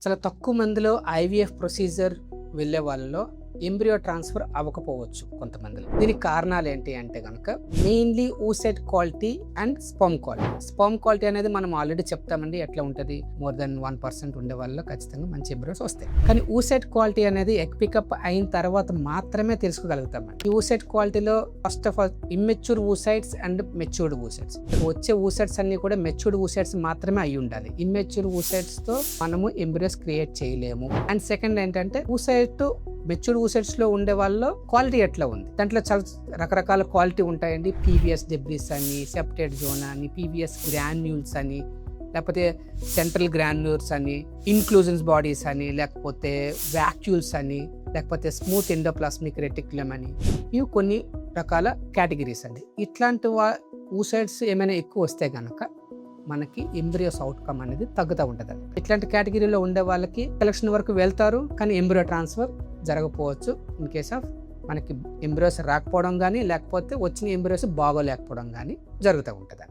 చాలా తక్కువ మందిలో ఐవీఎఫ్ ప్రొసీజర్ వెళ్ళే వాళ్ళలో ఎంబ్రియో ట్రాన్స్ఫర్ అవ్వకపోవచ్చు కొంతమందిలో. దీనికి కారణాలు ఏంటి అంటే కనుక mainly oocyte quality and sperm quality. Sperm quality అనేది మనం ఆల్రెడీ చెప్తామండి ఎట్లా ఉంటుంది, మోర్ దెన్ 1% ఉండే వాళ్ళలో ఖచ్చితంగా మంచి ఎంబ్రియోస్ వస్తాయి. కానీ oocyte క్వాలిటీ అనేది ఎగ్ పికప్ అయిన తర్వాత మాత్రమే తెలుసుకోగలుగుతామండి. ఈ oocyte క్వాలిటీలో first of all immature oocytes and matured oocytes. వచ్చే oocytes అన్ని కూడా మెచ్యూర్డ్ oocytes మాత్రమే అయి ఉండాలి. ఇమ్మెచ్యూర్ oocytes తో మనము ఎంబ్రియోస్ క్రియేట్ చేయలేము. అండ్ సెకండ్ ఏంటంటే oocyte మెచ్యూర్డ్ oocytes లో ఉండే వాళ్ళలో క్వాలిటీ ఎట్లా ఉంది, దాంట్లో చాలా రకరకాల క్వాలిటీ ఉంటాయండి. పీవీఎస్ డెబ్రిస్ అని, సెప్టెడ్ జోన్ అని, పీవీఎస్ గ్రాన్యూల్స్ అని, లేకపోతే సెంట్రల్ గ్రాన్యూల్స్ అని, ఇన్క్లూజన్స్ బాడీస్ అని, లేకపోతే వ్యాక్యూల్స్ అని, లేకపోతే స్మూత్ ఎండోప్లాస్మిక్ రెటిక్యులం అని, ఇవి కొన్ని రకాల కేటగిరీస్ అండి. ఇట్లాంటి oocytes ఏమైనా ఎక్కువ వస్తే కనుక మనకి ఎంబ్రియోస్ అవుట్కమ్ అనేది తగ్గుతూ ఉంటుంది. ఇట్లాంటి కేటగిరీలో ఉండే వాళ్ళకి సెలక్షన్ వరకు వెళ్తారు, కానీ ఎంబ్రియో ట్రాన్స్ఫర్ జరగకపోవచ్చు. ఇన్ కేస్ ఆఫ్ మనకి ఎంబ్రియోస్ రాకపోవడం కానీ, లేకపోతే వచ్చిన ఎంబ్రియోస్ బాగోలేకపోవడం కానీ జరుగుతూ ఉంటుంది.